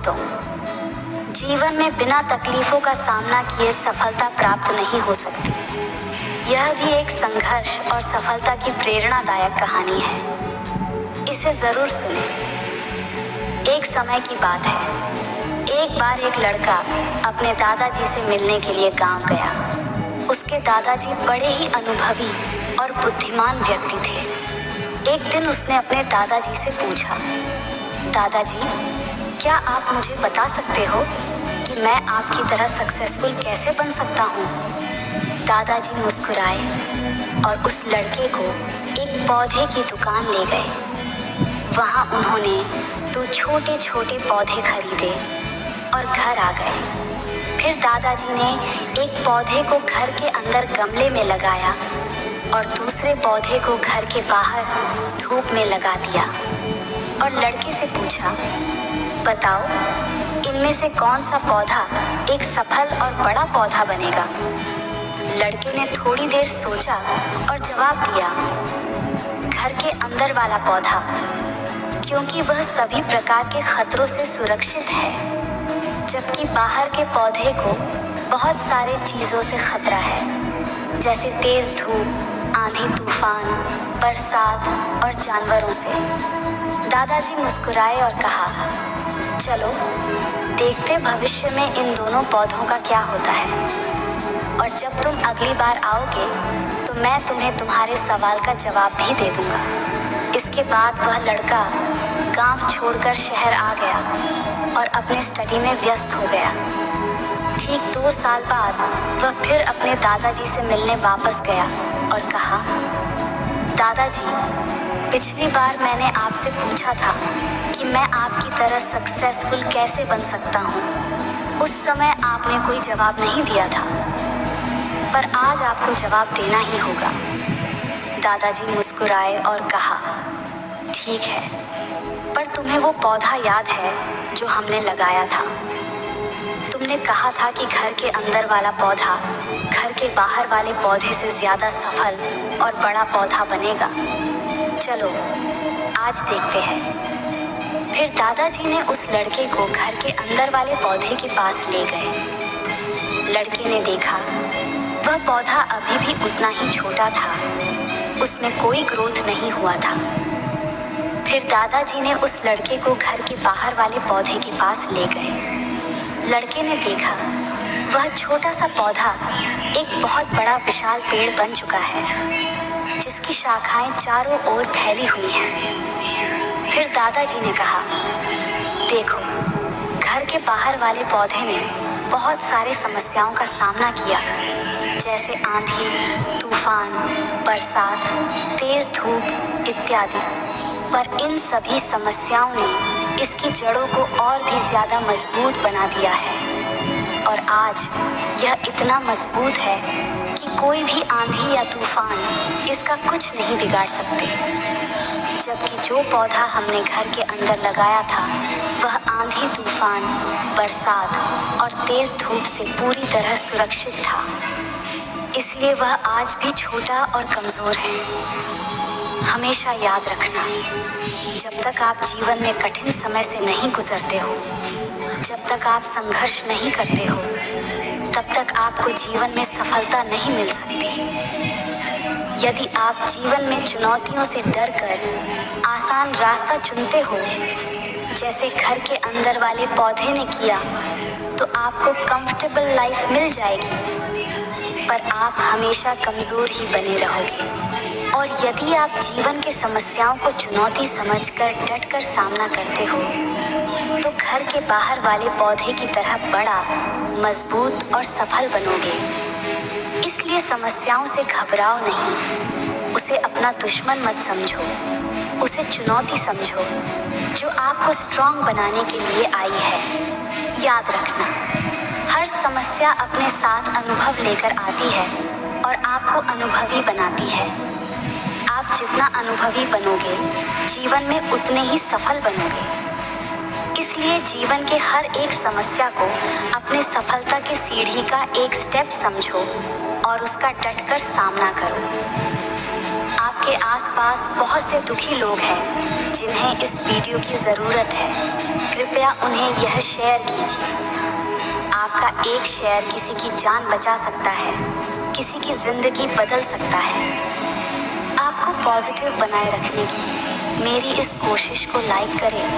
दोस्तों, जीवन में बिना तकलीफों का सामना किए सफलता प्राप्त नहीं हो सकती। यह भी एक संघर्ष और सफलता की प्रेरणादायक कहानी है। इसे जरूर सुने। एक समय की बात है। एक बार एक लड़का अपने दादाजी से मिलने के लिए गांव गया। उसके दादाजी बड़े ही अनुभवी और बुद्धिमान व्यक्ति थे। एक दिन उसने अपने दादाजी से पूछा, दादाजी, क्या आप मुझे बता सकते हो कि मैं आपकी तरह सक्सेसफुल कैसे बन सकता हूँ? दादाजी मुस्कुराए और उस लड़के को एक पौधे की दुकान ले गए। वहाँ उन्होंने 2 छोटे छोटे पौधे खरीदे और घर आ गए। फिर दादाजी ने एक पौधे को घर के अंदर गमले में लगाया और दूसरे पौधे को घर के बाहर धूप में लगा दिया और लड़के से पूछा, बताओ, इनमें से कौन सा पौधा एक सफल और बड़ा पौधा बनेगा? लड़के ने थोड़ी देर सोचा और जवाब दिया, घर के अंदर वाला पौधा, क्योंकि वह सभी प्रकार के खतरों से सुरक्षित है, जबकि बाहर के पौधे को बहुत सारे चीज़ों से खतरा है, जैसे तेज धूप, आंधी तूफान, बरसात और जानवरों से। दादाजी मुस्कुराए और कहा, चलो देखते भविष्य में इन दोनों पौधों का क्या होता है, और जब तुम अगली बार आओगे तो मैं तुम्हें तुम्हारे सवाल का जवाब भी दे दूंगा। इसके बाद वह लड़का गांव छोड़कर शहर आ गया और अपने स्टडी में व्यस्त हो गया। ठीक 2 साल बाद वह फिर अपने दादाजी से मिलने वापस गया और कहा, दादाजी, पिछली बार मैंने आपसे पूछा था कि मैं आपकी तरह सक्सेसफुल कैसे बन सकता हूँ। उस समय आपने कोई जवाब नहीं दिया था, पर आज आपको जवाब देना ही होगा। दादाजी मुस्कुराए और कहा, ठीक है, पर तुम्हें वो पौधा याद है जो हमने लगाया था? तुमने कहा था कि घर के अंदर वाला पौधा घर के बाहर वाले पौधे से ज़्यादा सफल और बड़ा पौधा बनेगा। चलो आज देखते हैं। फिर दादाजी ने उस लड़के को घर के अंदर वाले पौधे के पास ले गए। लड़के ने देखा वह पौधा अभी भी उतना ही छोटा था, उसमें कोई ग्रोथ नहीं हुआ था। फिर दादाजी ने उस लड़के को घर के बाहर वाले पौधे के पास ले गए। लड़के ने देखा वह छोटा सा पौधा एक बहुत बड़ा विशाल पेड़ बन चुका है, जिसकी शाखाएं चारों ओर फैली हुई हैं। फिर दादाजी ने कहा, देखो, घर के बाहर वाले पौधे ने बहुत सारे समस्याओं का सामना किया, जैसे आंधी, तूफान, बरसात, तेज धूप इत्यादि, पर इन सभी समस्याओं ने इसकी जड़ों को और भी ज़्यादा मजबूत बना दिया है, और आज यह इतना मजबूत है कि कोई भी आंधी या तूफान इसका कुछ नहीं बिगाड़ सकते। जबकि जो पौधा हमने घर के अंदर लगाया था वह आंधी तूफान, बरसात और तेज धूप से पूरी तरह सुरक्षित था, इसलिए वह आज भी छोटा और कमज़ोर है। हमेशा याद रखना, जब तक आप जीवन में कठिन समय से नहीं गुजरते हो, जब तक आप संघर्ष नहीं करते हो, तब तक आपको जीवन में सफलता नहीं मिल सकती। यदि आप जीवन में चुनौतियों से डरकर आसान रास्ता चुनते हो, जैसे घर के अंदर वाले पौधे ने किया, तो आपको कंफर्टेबल लाइफ मिल जाएगी, पर आप हमेशा कमज़ोर ही बने रहोगे। और यदि आप जीवन की समस्याओं को चुनौती समझकर डटकर सामना करते हो, तो घर के बाहर वाले पौधे की तरह बड़ा, मजबूत और सफल बनोगे। इसलिए समस्याओं से घबराओ नहीं, उसे अपना दुश्मन मत समझो, उसे चुनौती समझो जो आपको स्ट्रॉन्ग बनाने के लिए आई है। याद रखना, हर समस्या अपने साथ अनुभव लेकर आती है और आपको अनुभवी बनाती है। आप जितना अनुभवी बनोगे, जीवन में उतने ही सफल बनोगे। इसलिए जीवन के हर एक समस्या को अपने सफलता की सीढ़ी का एक स्टेप समझो और उसका डटकर सामना करो। आपके आसपास बहुत से दुखी लोग हैं जिन्हें इस वीडियो की ज़रूरत है। कृपया उन्हें यह शेयर कीजिए। आपका एक शेयर किसी की जान बचा सकता है, किसी की जिंदगी बदल सकता है। आपको पॉजिटिव बनाए रखने की मेरी इस कोशिश को लाइक करें।